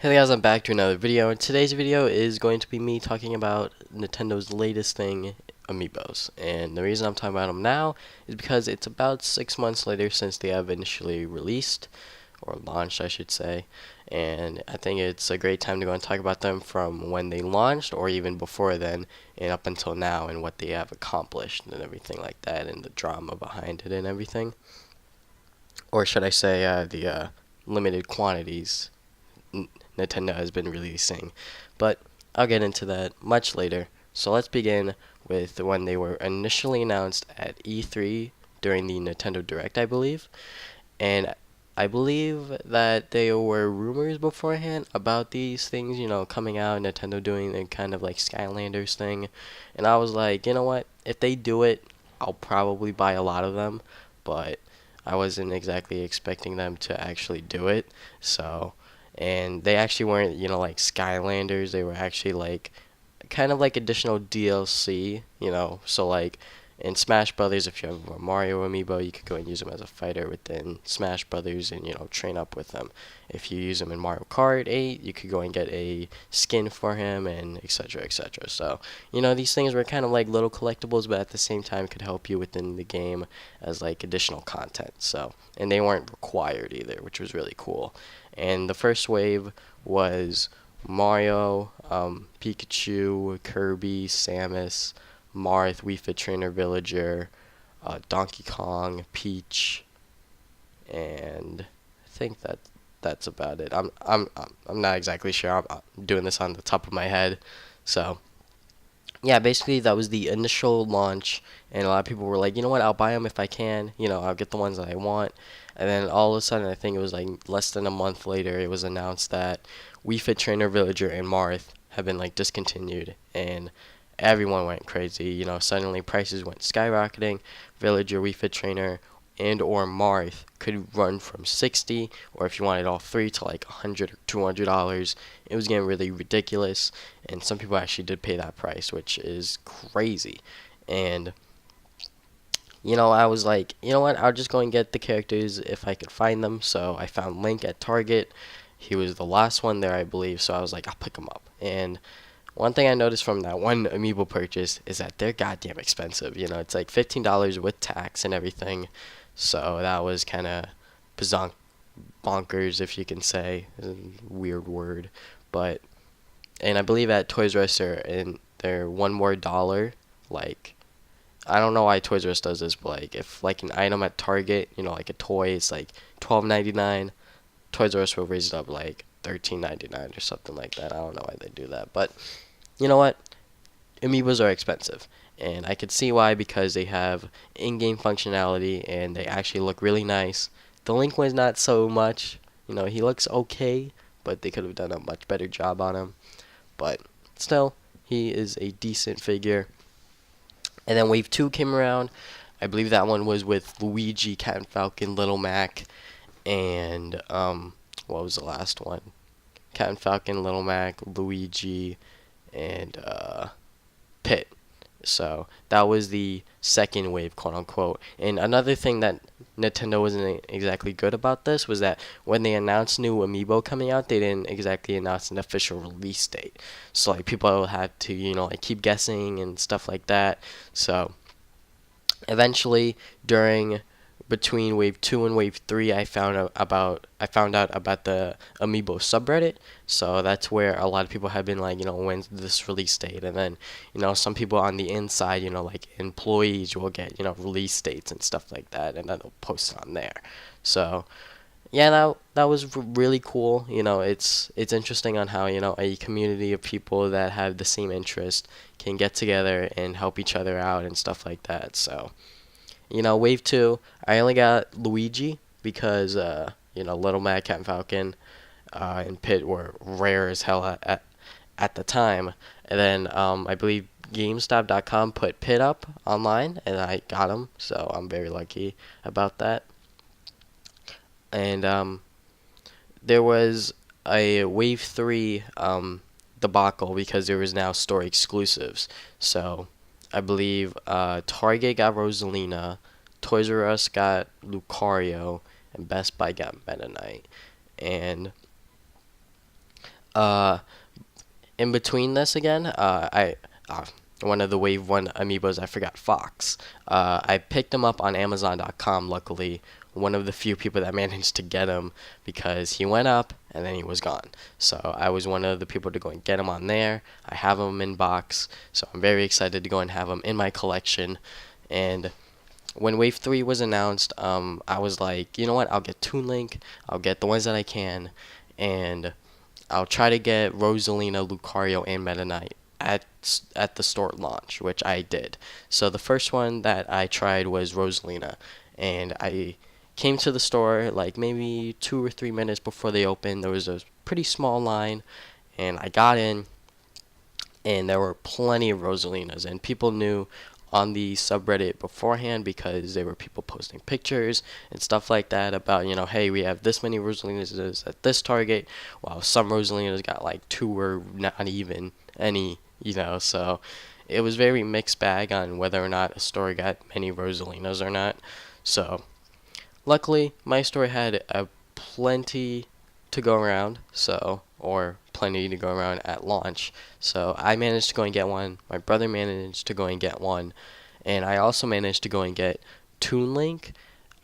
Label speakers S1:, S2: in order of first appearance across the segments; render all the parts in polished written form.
S1: Hey guys, I'm back to another video, and today's video is going to be me talking about Nintendo's latest thing, amiibos. And the reason I'm talking about them now is because it's about 6 months later since they have initially released, or launched I should say, and I think it's a great time to go and talk about them from when they launched, or even before then, and up until now, and what they have accomplished, and everything like that, and the drama behind it and everything. Or should I say, the limited quantities Nintendo has been releasing. But I'll get into that much later. So let's begin with when they were initially announced at E3 during the Nintendo Direct, I believe. And I believe that there were rumors beforehand about these things, coming out, Nintendo doing the kind of like Skylanders thing. And I was like, you know what? If they do it, I'll probably buy a lot of them. But I wasn't exactly expecting them to actually do it. So and they actually weren't, like Skylanders. They were actually like kind of like additional DLC, So like in Smash Brothers, if you have a Mario amiibo, you could go and use him as a fighter within Smash Brothers and train up with him. If you use him in Mario Kart 8, you could go and get a skin for him and etc. etc. So these things were kind of like little collectibles, but at the same time could help you within the game as like additional content. So and they weren't required either, which was really cool. And the first wave was Mario, Pikachu, Kirby, Samus, Marth, Wii Fit Trainer Villager, Donkey Kong, Peach, and I think that's about it. I'm not exactly sure. I'm doing this on the top of my head, so yeah, basically that was the initial launch, and a lot of people were like, you know what, I'll buy them if I can, I'll get the ones that I want. And then all of a sudden, I think it was like less than a month later, it was announced that Wii Fit Trainer Villager and Marth have been like discontinued, and everyone went crazy. Suddenly prices went skyrocketing. Villager, Wii Fit Trainer, and or Marth could run from 60, or if you wanted all three, to like $100 or $200. It was getting really ridiculous, and some people actually did pay that price, which is crazy. And I was like, you know what, I'll just go and get the characters if I could find them. So I found Link at Target. He was the last one there, I believe, so I was like, I'll pick him up. And one thing I noticed from that one amiibo purchase is that they're goddamn expensive. It's like $15 with tax and everything. So that was kind of bonkers, if you can say. A weird word. But, and I believe at Toys R Us they're one more dollar. Like, I don't know why Toys R Us does this, but like if like an item at Target, like a toy, is like $12.99, Toys R Us will raise it up like $13.99 or something like that. I don't know why they do that, but you know what? Amiibos are expensive, and I could see why, because they have in-game functionality and they actually look really nice. The Link one's not so much. He looks okay, but they could have done a much better job on him. But still, he is a decent figure. And then Wave 2 came around. I believe that one was with Luigi, Cat and Falcon, Little Mac, and what was the last one? Cat and Falcon, Little Mac, Luigi, and Pit. So that was the second wave, quote unquote. And another thing that Nintendo wasn't exactly good about this was that when they announced new amiibo coming out, they didn't exactly announce an official release date. So like people had to, like keep guessing and stuff like that. So eventually, during between wave 2 and wave 3, I found out about the amiibo subreddit. So that's where a lot of people have been like, when's this release date? And then some people on the inside, like employees, will get release dates and stuff like that, and then they'll post it on there. So yeah, that was really cool. It's interesting on how a community of people that have the same interest can get together and help each other out and stuff like that. So wave 2, I only got Luigi because, Little Mac, Cat and Falcon, and Pit were rare as hell at the time. And then I believe GameStop.com put Pit up online, and I got him, so I'm very lucky about that. And there was a Wave 3 debacle because there was now store exclusives. So I believe Target got Rosalina, Toys R Us got Lucario, and Best Buy got Meta Knight. And Uh, in between this again, I one of the Wave 1 amiibos, I forgot Fox. I picked him up on Amazon.com, luckily. One of the few people that managed to get him because he went up and then he was gone. So I was one of the people to go and get him on there. I have him in box, so I'm very excited to go and have him in my collection. And when Wave 3 was announced, I was like, you know what, I'll get Toon Link, I'll get the ones that I can, and I'll try to get Rosalina, Lucario, and Meta Knight at the store launch, which I did. So the first one that I tried was Rosalina, and I came to the store like maybe 2 or 3 minutes before they opened. There was a pretty small line, and I got in, and there were plenty of Rosalinas, and people knew on the subreddit beforehand because there were people posting pictures and stuff like that about, hey, we have this many Rosalinas at this Target, while some Rosalinas got like two or not even any, so it was very mixed bag on whether or not a store got many Rosalinas or not. So luckily, my store had a plenty to go around, or plenty to go around at launch. So I managed to go and get one. My brother managed to go and get one, and I also managed to go and get Toon Link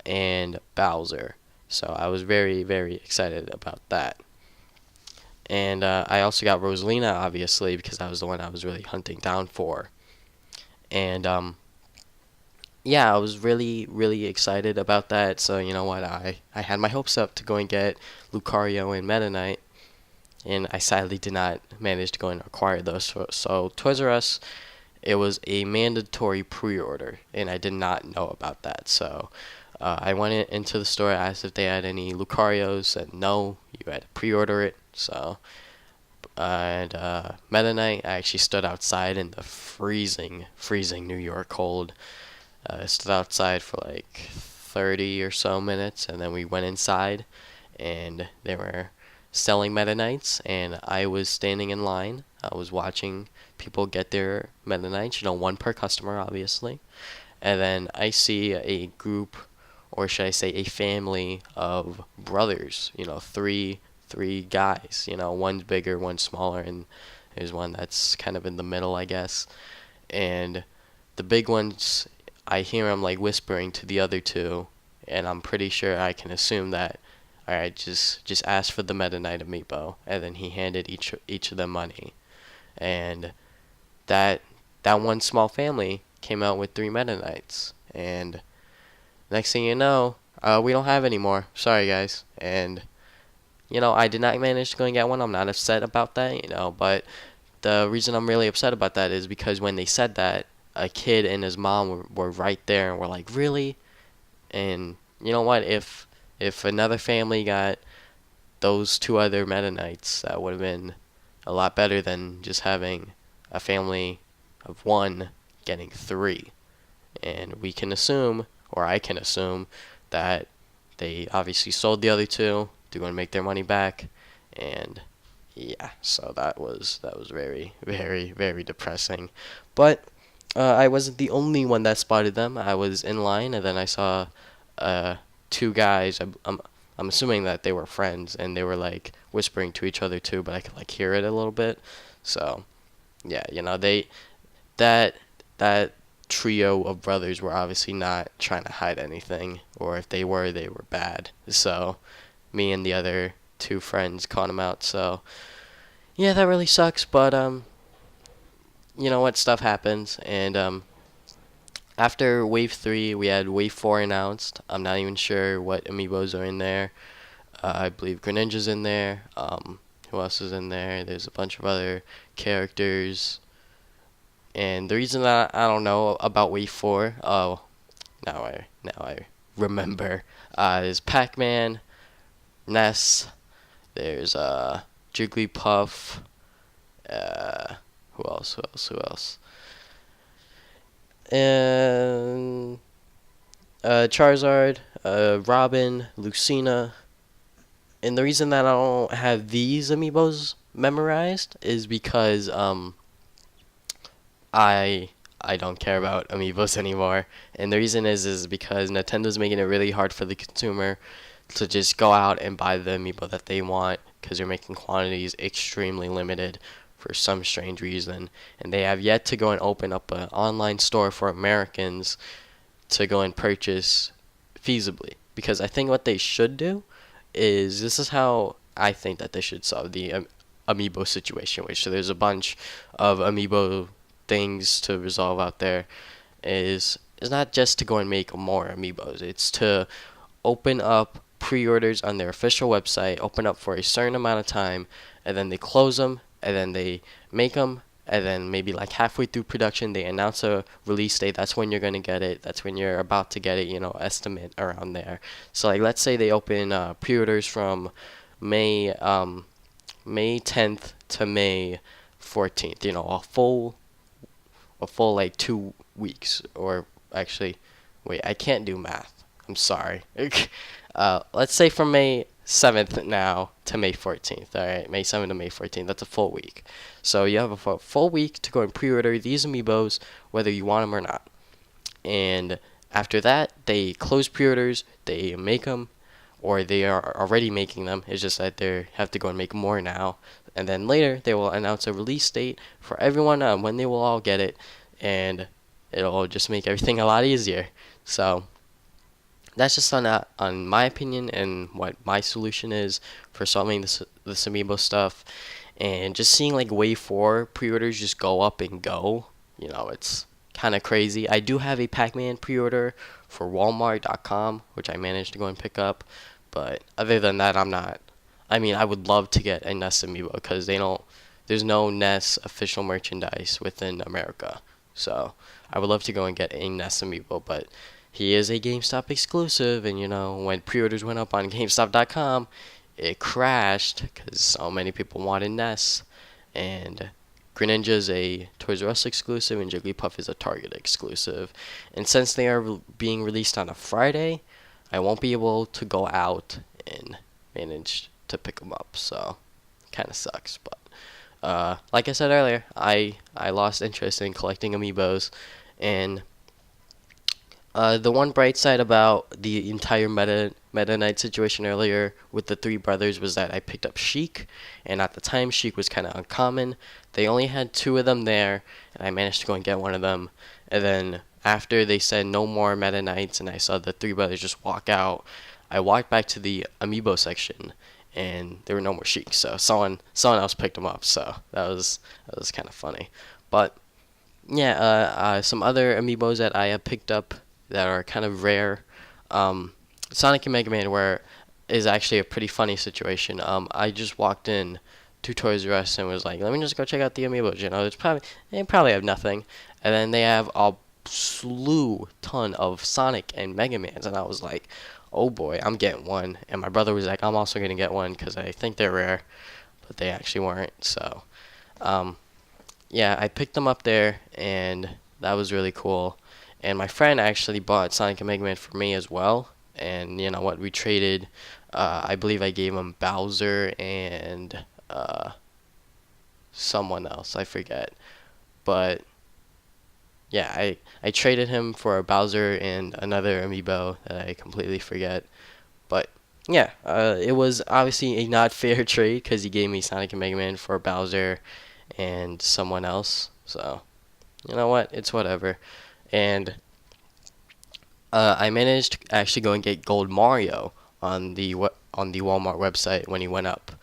S1: and Bowser. So I was very, very excited about that. And I also got Rosalina, obviously, because that was the one I was really hunting down for. And yeah, I was really, really excited about that. So you know what, I had my hopes up to go and get Lucario and Meta Knight, and I sadly did not manage to go and acquire those. So Toys R Us, it was a mandatory pre-order, and I did not know about that. So I went into the store, asked if they had any Lucarios, said no, you had to pre-order it. So and Meta Knight, I actually stood outside in the freezing, freezing New York cold. Stood outside for like 30 or so minutes, and then we went inside, and they were selling Meta Knights, and I was standing in line. I was watching people get their Meta Knights, one per customer, obviously. And then I see a group, or should I say a family of brothers, three guys. One's bigger, one's smaller, and there's one that's kind of in the middle, I guess. And the big ones, I hear him like whispering to the other two, and I'm pretty sure I can assume that, alright, just ask for the Meta Knight amiibo, and then he handed each of them money, and that one small family came out with 3 Meta Knights, and next thing you know, we don't have any more. Sorry guys, and I did not manage to go and get one. I'm not upset about that, but the reason I'm really upset about that is because when they said that, a kid and his mom were right there and were like, really? And you know what? If another family got those 2 other Meta Knights, that would have been a lot better than just having a family of 1 getting 3. And we can assume, or I can assume, that they obviously sold the other 2. They're going to make their money back, and yeah, so that was very, very, very depressing. But I wasn't the only one that spotted them. I was in line, and then I saw 2 guys. I'm assuming that they were friends, and they were like whispering to each other too, but I could like hear it a little bit. So yeah, that trio of brothers were obviously not trying to hide anything, or if they were bad. So me and the other 2 friends caught them out. So yeah, that really sucks, but you know what, stuff happens, and after Wave 3, we had Wave 4 announced. I'm not even sure what amiibos are in there. I believe Greninja's in there. Who else is in there? There's a bunch of other characters. And the reason that I don't know about Wave 4, oh, now I remember. There's Pac-Man, Ness, there's Jigglypuff, who else? And Charizard, Robin, Lucina. And the reason that I don't have these amiibos memorized is because I don't care about amiibos anymore. And the reason is because Nintendo's making it really hard for the consumer to just go out and buy the amiibo that they want, because they're making quantities extremely limited for some strange reason, and they have yet to go and open up an online store for Americans to go and purchase feasibly. Because I think what they should do is, this is how I think that they should solve the amiibo situation, which there's a bunch of amiibo things to resolve out there, is not just to go and make more amiibos. It's to open up pre-orders on their official website, open up for a certain amount of time, and then they close them, and then they make them, and then maybe like halfway through production they announce a release date. That's when you're going to get it. That's when you're about to get it, estimate around there. So like, let's say they open pre-orders from May 10th to May 14th, a full like 2 weeks. Or actually, wait, I can't do math, I'm sorry. Let's say from May 7th now to May 14th. All right, May 7th to May 14th. That's a full week. So you have a full week to go and pre-order these amiibos, whether you want them or not. And after that, they close pre-orders, they make them, or they are already making them. It's just that they have to go and make more now. And then later, they will announce a release date for everyone when they will all get it, and it'll just make everything a lot easier. So that's just on my opinion and what my solution is for solving this amiibo stuff. And just seeing like wave 4 pre-orders just go up and go, it's kind of crazy. I do have a Pac-Man pre-order for Walmart.com, which I managed to go and pick up. But other than that, I would love to get a Ness amiibo, because there's no Ness official merchandise within America. So I would love to go and get a Ness amiibo, but he is a GameStop exclusive, and when pre-orders went up on GameStop.com, it crashed because so many people wanted Ness, and Greninja is a Toys R Us exclusive, and Jigglypuff is a Target exclusive. And since they are being released on a Friday, I won't be able to go out and manage to pick them up, so kind of sucks. But like I said earlier, I lost interest in collecting amiibos, and the one bright side about the entire Meta Knight situation earlier with the three brothers was that I picked up Sheik, and at the time Sheik was kind of uncommon. They only had 2 of them there, and I managed to go and get one of them. And then after they said no more Meta Knights, and I saw the three brothers just walk out, I walked back to the amiibo section, and there were no more Sheiks. So someone else picked them up. So that was kind of funny. But yeah, some other amiibos that I have picked up that are kind of rare. Sonic and Mega Man is actually a pretty funny situation. I just walked in to Toys R Us and was like, let me just go check out the amiibos. They probably have nothing, and then they have a ton of Sonic and Mega Mans, and I was like, oh boy, I'm getting one. And my brother was like, I'm also gonna get one because I think they're rare, but they actually weren't. So yeah, I picked them up there, and that was really cool. And my friend actually bought Sonic and Mega Man for me as well. And you know what? We traded. I believe I gave him Bowser and someone else. I forget. But yeah, I traded him for a Bowser and another amiibo that I completely forget. But yeah, it was obviously a not fair trade because he gave me Sonic and Mega Man for Bowser and someone else. So you know what? It's whatever. And I managed to actually go and get Gold Mario on the Walmart website when he went up.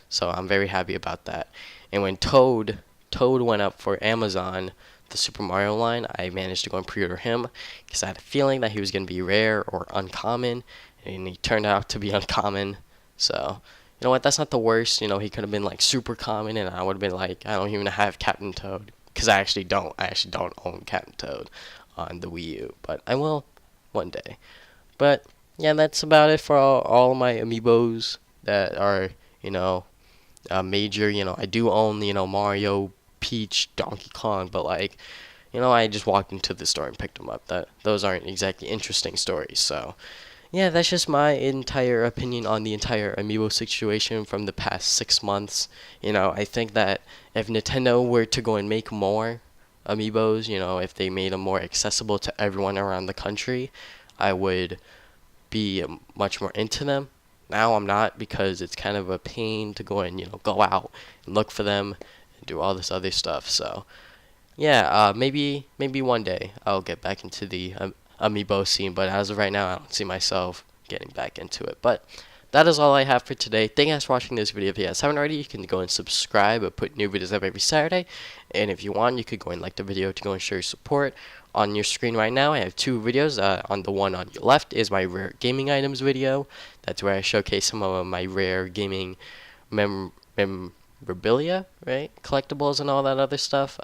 S1: So I'm very happy about that. And when Toad went up for Amazon, the Super Mario line, I managed to go and pre-order him because I had a feeling that he was going to be rare or uncommon, and he turned out to be uncommon. So you know what? That's not the worst. He could have been like super common, and I would have been like, I don't even have Captain Toad, because I actually don't own Captain Toad on the Wii U, but I will one day. But yeah, that's about it for all my amiibos that are major. I do own Mario, Peach, Donkey Kong, but I just walked into the store and picked them up. Those aren't exactly interesting stories. So yeah, that's just my entire opinion on the entire amiibo situation from the past 6 months. I think that if Nintendo were to go and make more amiibos, if they made them more accessible to everyone around the country, I would be much more into them. Now I'm not, because it's kind of a pain to go and go out and look for them and do all this other stuff. So yeah, maybe one day I'll get back into the amiibo scene, but as of right now, I don't see myself getting back into it. But that is all I have for today. Thank you guys for watching this video. If you guys haven't already, you can go and subscribe. I put new videos up every Saturday, and if you want, you could go and like the video to go and show your support. On your screen right now, I have two videos. On the one on your left is my rare gaming items video. That's where I showcase some of my rare gaming memorabilia, right? Collectibles and all that other stuff.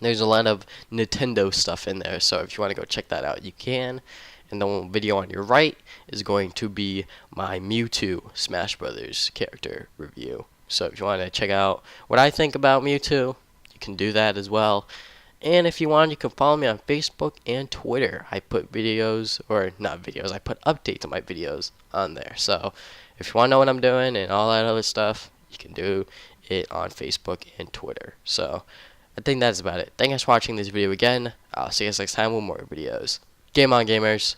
S1: There's a lot of Nintendo stuff in there, so if you want to go check that out, you can. And the video on your right is going to be my Mewtwo Smash Brothers character review. So if you want to check out what I think about Mewtwo, you can do that as well. And if you want, you can follow me on Facebook and Twitter. I put videos, or not videos, I put updates on my videos on there. So if you want to know what I'm doing and all that other stuff, you can do it on Facebook and Twitter. So I think that's about it. Thank you guys for watching this video again. I'll see you guys next time with more videos. Game on, gamers.